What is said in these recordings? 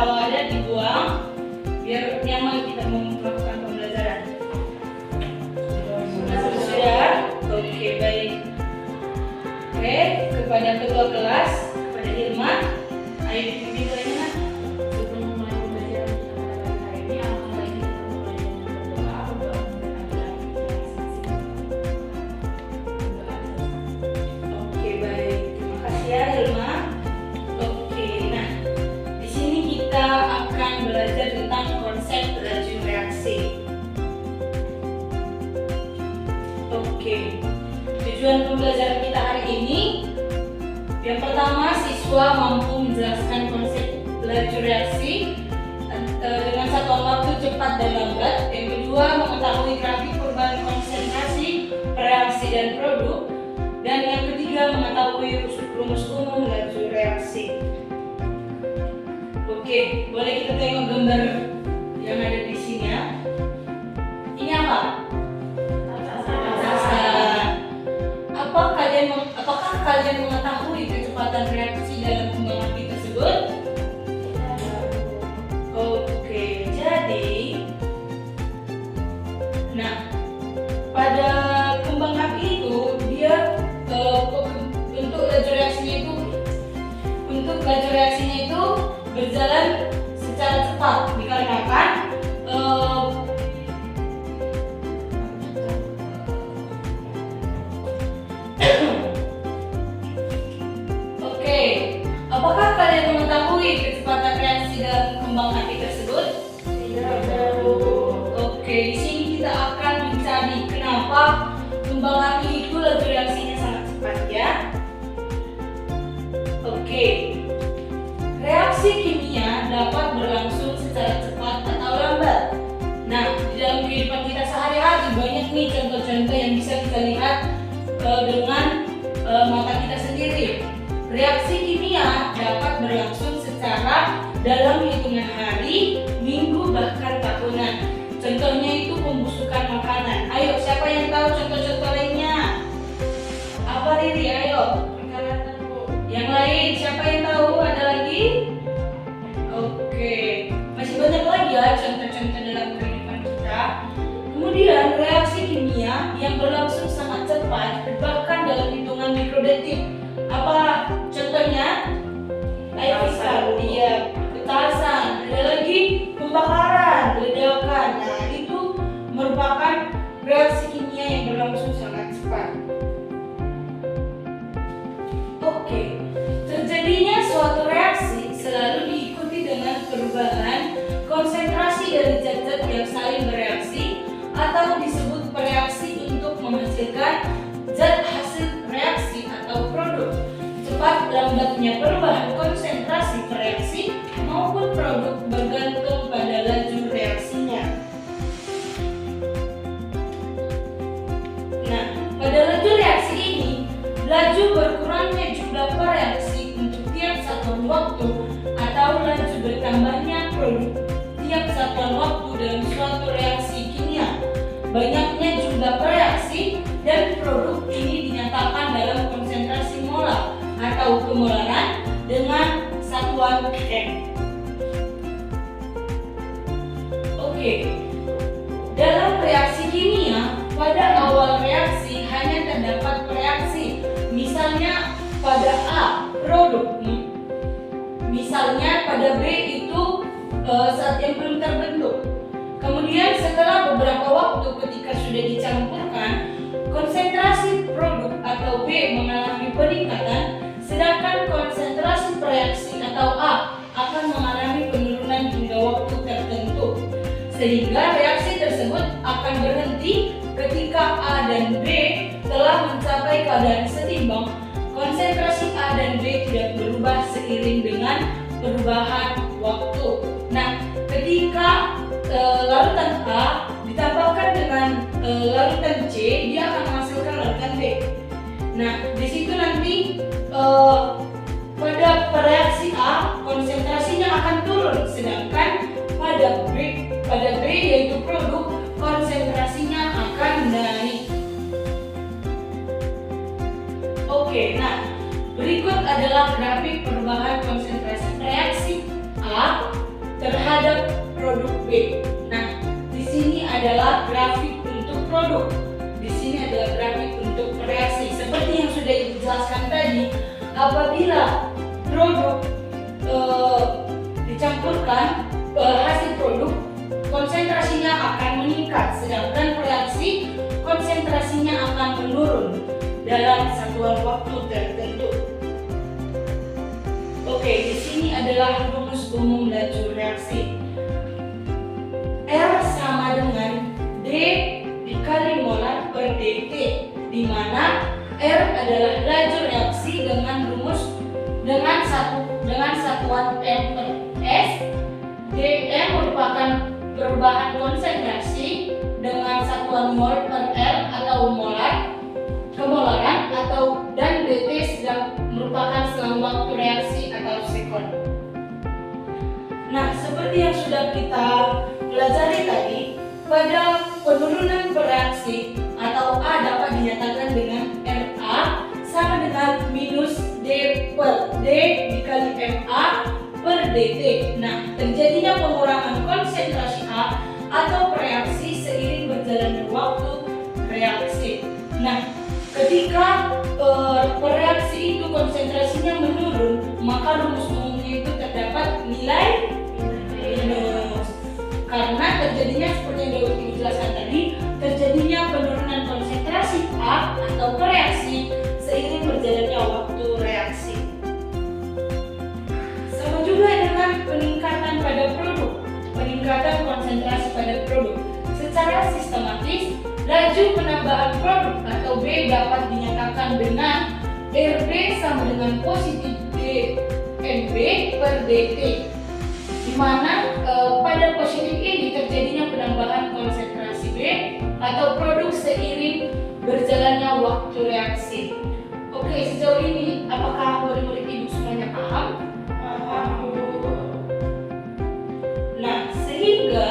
kalau ada dibuang biar nyaman kita melakukan pembelajaran. Sudah? Oke, baik. Oke, kepada ketua kelas, kepada Irma, ayo dipimpin olehnya. Sebelum mulai pembelajaran kita pada hari ini, alangkah baiknya kita mulai dengan berdoa Oke, baik. Terima kasih ya, Irma. Oke, nah di sini kita akan belajar tentang konsep laju reaksi. Oke, tujuan pembelajaran kita hari ini, yang pertama siswa mampu menjelaskan konsep laju reaksi dengan satuan waktu cepat dan lambat. Yang kedua, mengetahui grafik perubahan konsentrasi, reaksi dan produk. Dan yang ketiga, mengetahui rumus umum laju reaksi. Oke, boleh kita tengok gambar yang ada di sini ya. Ini apa? Apakah kalian mengetahui kecepatan reaksi dalam kembang api tersebut? Oke, jadi nah pada kembang api itu dia untuk laju reaksinya itu berjalan secara cepat dikarenakan apakah kalian mengetahui kecepatan reaksi dalam kembang api tersebut? Tidak. Oke, di sini kita akan mencari kenapa kembang api itu laju reaksinya sangat cepat ya. Oke, reaksi kimia dapat berlangsung secara cepat atau lambat. Nah, di dalam kehidupan kita sehari-hari banyak nih contoh-contoh yang bisa kita lihat dengan mata kita sendiri. Reaksi kimia dapat berlangsung secara dalam hitungan hari, minggu, bahkan tahunan. Contohnya itu pembusukan makanan. Ayo, siapa yang tahu contoh-contoh lainnya? Apa Riri? Ayo. Yang lain, siapa yang tahu? Ada lagi? Oke, masih banyak lagi ya contoh-contoh dalam kehidupan kita. Kemudian reaksi kimia yang berlangsung sangat cepat, bahkan dalam hitungan mikrodetik. Apa contohnya? Ayo kita lihat petasan, ada lagi pembakaran, ledakan. Nah, itu merupakan reaksi kimia yang berlangsung sangat cepat. Oke, terjadinya suatu reaksi selalu diikuti dengan perubahan konsentrasi dari zat-zat yang saling bereaksi atau disebut bereaksi untuk menghasilkan zat hasil reaksi atau produk. Cepat lambatnya perubahan konsentrasi reaksi maupun produk bergantung pada laju reaksinya. Nah, pada laju reaksi ini, laju berkurangnya jumlah reaksi untuk tiap satuan waktu atau laju bertambahnya produk tiap satuan waktu dalam suatu reaksi kimia. Banyaknya jumlah reaksi dan produk ini dinyatakan dalam konsentrasi molar atau kemolaran dengan satuan M. Oke, dalam reaksi kimia, pada awal reaksi hanya terdapat reaksi. Misalnya pada A, produk. Misalnya pada B itu saat yang belum terbentuk. Kemudian setelah beberapa waktu ketika sudah dicampurkan, konsentrasi produk atau B mengalami peningkatan, sedangkan konsentrasi reaksi atau A akan mengalami penurunan hingga waktu tertentu. Sehingga reaksi tersebut akan berhenti ketika A dan B telah mencapai keadaan setimbang. Konsentrasi A dan B tidak berubah seiring dengan perubahan waktu. Nah, ketika larutan A ditambahkan dengan larutan C, dia akan menghasilkan larutan B. Nah, di situ nanti pada reaksi A konsentrasinya akan turun, sedangkan pada B yaitu produk, konsentrasinya akan naik. Oke, nah berikut adalah grafik perubahan konsentrasi reaksi A apabila produk dicampurkan hasil produk, konsentrasinya akan meningkat, sedangkan reaksi konsentrasinya akan menurun dalam satuan waktu tertentu. Oke, di sini adalah rumus umum laju reaksi. R sama dengan D dikali molar per dt, di mana R adalah laju reaksi dengan satuan M per S. dm merupakan perubahan konsentrasi dengan satuan mol per L atau kemolaran, dan dt sedang merupakan selang waktu reaksi atau sekon. Nah, seperti yang sudah kita pelajari tadi, pada penurunan bereaksi atau A dapat dinyatakan dengan RA sama dengan minus D per D dikali MA per dt. Nah, terjadinya pengurangan konsentrasi A atau reaksi seiring berjalannya waktu reaksi. Nah, ketika reaksi itu konsentrasinya menurun, maka rumus umumnya itu terdapat nilai minus. Karena terjadinya seperti yang Ibu jelaskan tadi, terjadinya penurunan konsentrasi A atau reaksi seiring berjalannya waktu reaksi. Sama juga dengan peningkatan pada produk, peningkatan konsentrasi pada produk. Secara sistematis, laju penambahan produk atau B dapat dinyatakan dengan RB sama dengan positif dNB per dt, di mana pada positif ini terjadinya penambahan konsentrasi B atau produk seiring berjalannya waktu reaksi. Oke, sejauh ini apakah murid-murid Ibu semuanya paham? Nah, sehingga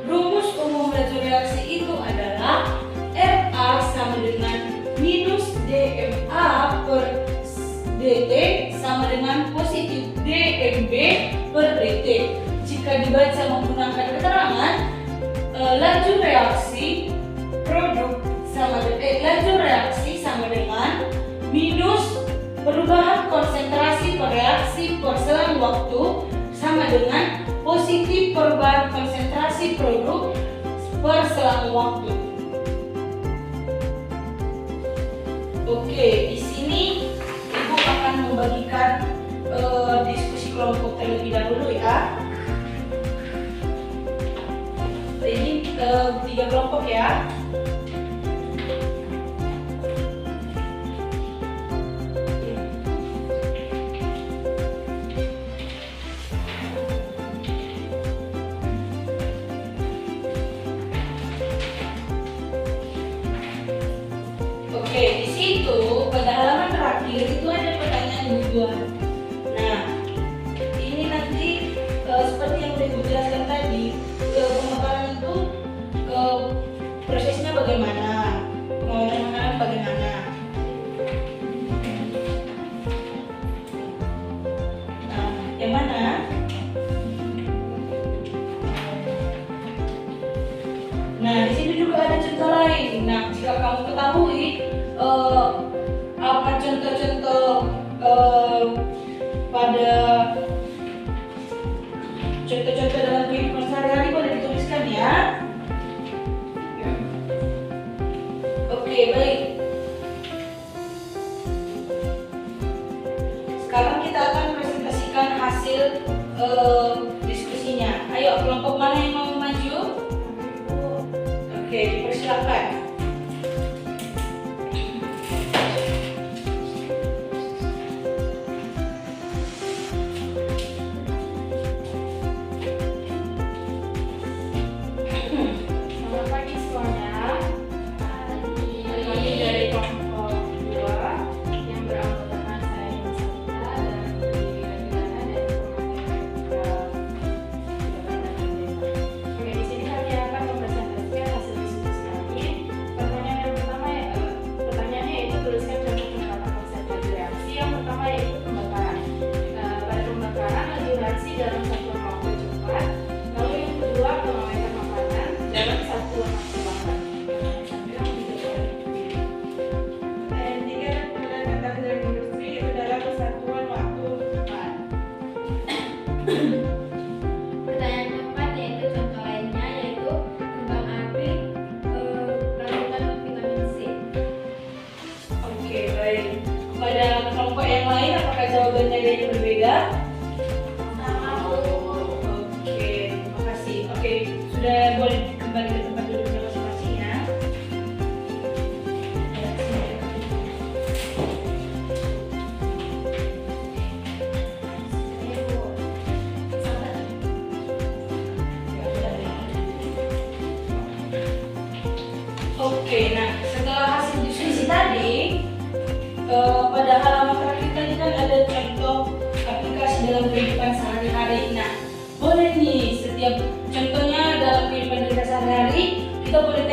rumus umum laju reaksi itu adalah RA sama dengan minus dMA per dt sama dengan positif dMB per dt. Jika dibaca menggunakan keterangan, laju reaksi sama dengan minus perubahan konsentrasi per reaksi per selang waktu sama dengan positif perubahan konsentrasi produk per selang waktu. Oke, di sini Ibu akan membagikan diskusi kelompok terlebih dahulu ya. Ini 3 kelompok ya. Oke, di situ pada halaman terakhir itu ada pertanyaan yang dibuat. Nah, ini nanti seperti yang sudah Ibu jelaskan tadi, pembakaran itu prosesnya bagaimana, pengolahan makanan bagaimana. Nah, yang mana? Nah, di sini juga ada contoh lain. Nah, jika kamu ketahui apa contoh-contoh pada contoh-contoh dalam kehidupan sehari-hari, boleh dituliskan ya. Oke, baik. Sekarang kita akan presentasikan hasil diskusinya. Ayo, kelompok mana yang mau maju? Oke, dipersilakan.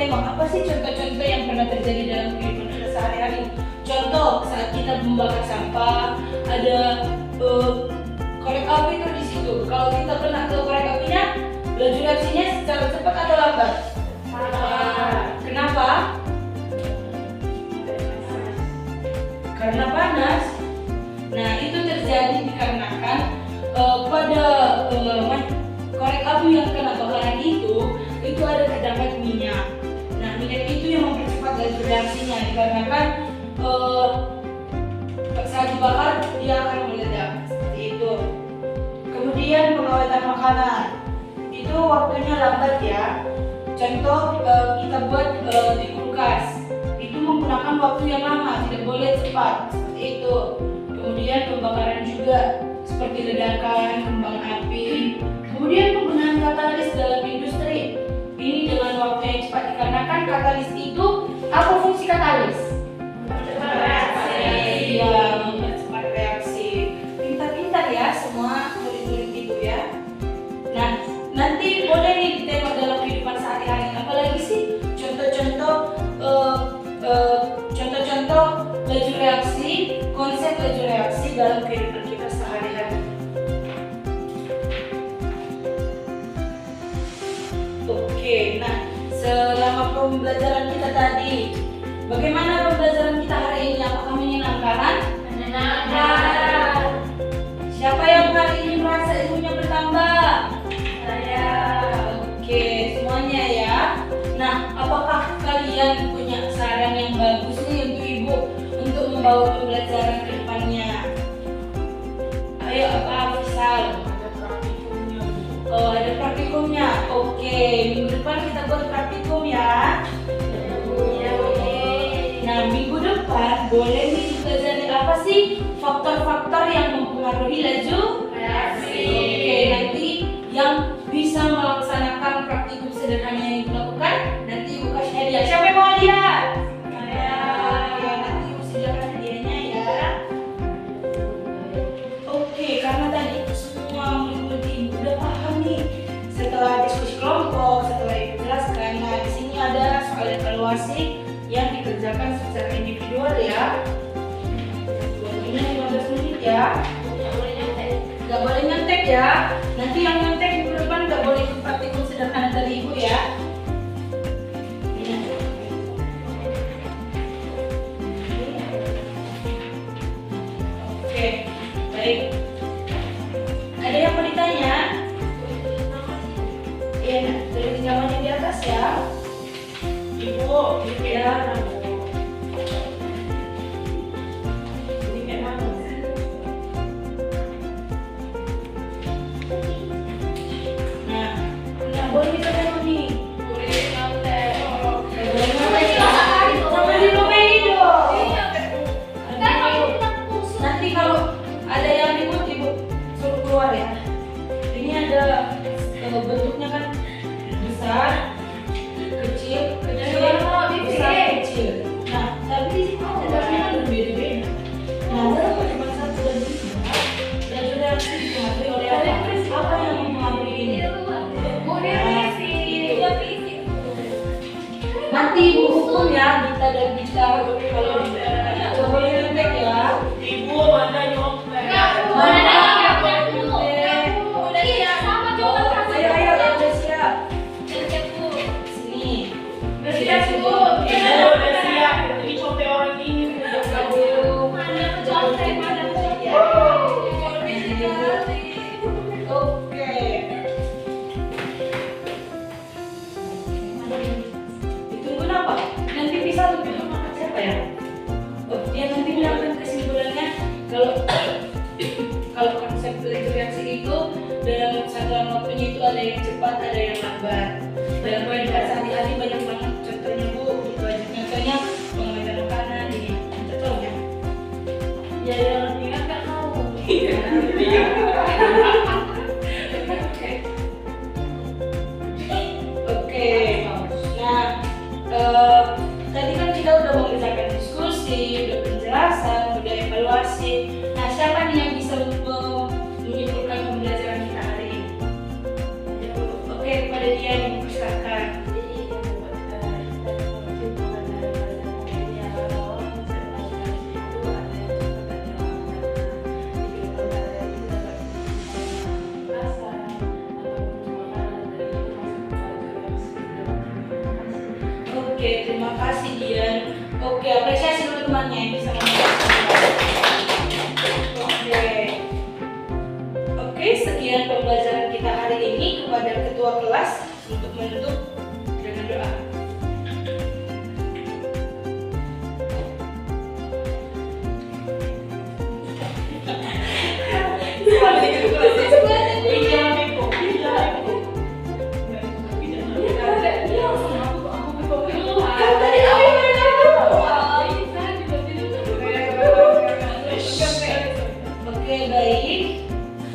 menembak. Apa sih contoh-contoh yang pernah terjadi dalam kehidupan kita sehari-hari? Contoh saat kita membakar sampah, ada korek api itu di situ. Kalau kita kena ke korek apinya, laju reaksinya secara cepat atau lambat? Kenapa? Karena panas. Nah, itu terjadi dikarenakan pada korek api yang kena bakaran itu ada terdapat minyak. Nah, minyak itu yang mempercepat laju reaksinya dikarenakan saat dibakar dia akan meledak. Seperti itu. Kemudian pengawetan makanan itu waktunya lambat ya. Contoh kita buat di kulkas itu menggunakan waktu yang lama, tidak boleh cepat. Seperti itu. Kemudian pembakaran juga seperti ledakan, kembang api. Kemudian penggunaan katalis dalam industri ini dengan waktu yang cepat dikarenakan katalis itu apa fungsi katalis? Mempercepat reaksi. Ya, mempercepat reaksi. Pintar-pintar ya semua murid-murid itu ya. Nah, nanti boleh nih ditembak dalam kehidupan sehari-hari. Apalagi sih contoh-contoh laju reaksi, konsep laju reaksi dalam kehidupan kita sehari-hari. Oke, nah selama pembelajaran kita tadi, bagaimana pembelajaran kita hari ini? Apakah menyenangkan? Menyenangkan. Siapa yang hari ini merasa ilmunya bertambah? Saya. Oke, semuanya ya. Nah, apakah kalian punya saran yang bagus nih untuk ibu untuk membawa pembelajaran ke depannya? Ayo, apa misal? Oh, ada praktikumnya. Oke, minggu depan kita buat praktikum ya. Nah, minggu depan boleh nih dipelajari apa sih faktor-faktor yang mempengaruhi laju reaksi. Oke, nanti yang bisa melaksanakan praktikum sederhana yang dilakukan nanti ibu kasih hadiah. Siapa yang mau lihat? Oke, nanti ibu sediakan hadiahnya ya. Oke, karena tadi semua murid-murid ibu udah paham nih setelah diskusi kelompok, setelah ibu jelaskan. Nah, di sini ada soal evaluasi yang dikerjakan secara individual ya. Waktunya 15 menit ya. Gak boleh nyontek ya. Nanti yang nyontek minggu depan gak boleh ikut praktikum sederhana dari ibu ya. Oke, baik. Ada yang mau ditanya? Iya, tulis namanya di atas ya. Ibu, ya. Boleh kita tengok nih. Boleh nyontek. Boleh nyontek. Sampai di rumah ini dong. Nanti kalau ada yang ribut ibu suruh keluar ya. Ini ada bentuknya kan besar, kecil, besar, kecil. Nah, tapi di sini bentuknya kan berbeda-beda. Nah, walaupun cuma satu dan dua, dan sudah dipengaruhi oleh apa yang mempengaruhi ini? Nanti ibu hukum ya, Dita dan Dita kalau nggak boleh nyontek ya. Ibu mana nyontek? Mana nyontek? Ayo udah siap. Sini. Udah siap bu. Udah siap. Ini contek orang ini. Mana contek mana siap? Oke. Kenapa? Nanti bisa lebih makan siapa ya? Oh, dia nanti bilang kesimpulannya kalau konsep laju reaksi itu dalam satuan waktunya itu ada yang cepat, ada yang lambat. Dalam kehidupan sehari-hari banyak banget contohnya bu. Itu aja contohnya pengawetan makanan ini. Contohnya. Ya yang ingat kan mau. Oke. Nah. Tadi kan kita udah mengerjakan diskusi, udah penjelasan, udah evaluasi. Nah, siapa nih yang bisa menyimpulkan pembelajaran kita hari ini? Oke, Oke, terima kasih Dian. Oke, apresiasi teman-temannya yang bisa mengerjakan. Oke. Oke, sekian pembelajaran kita hari ini. Kepada ketua kelas untuk menutup dengan doa.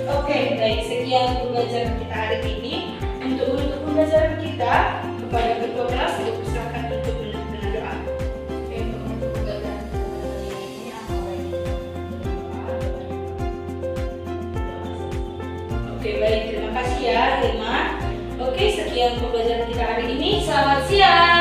Oke, baik. Sekian pembelajaran kita hari ini. Untuk menutup pembelajaran kita, kepada ketua kelas dipersilakan untuk menutup dengan doa. Oke, untuk menutup pembelajaran kita pada hari ini, aku ingin berdoa. Oke, baik. Terima kasih ya, Hilma. Oke, sekian pembelajaran kita hari ini. Selamat siang.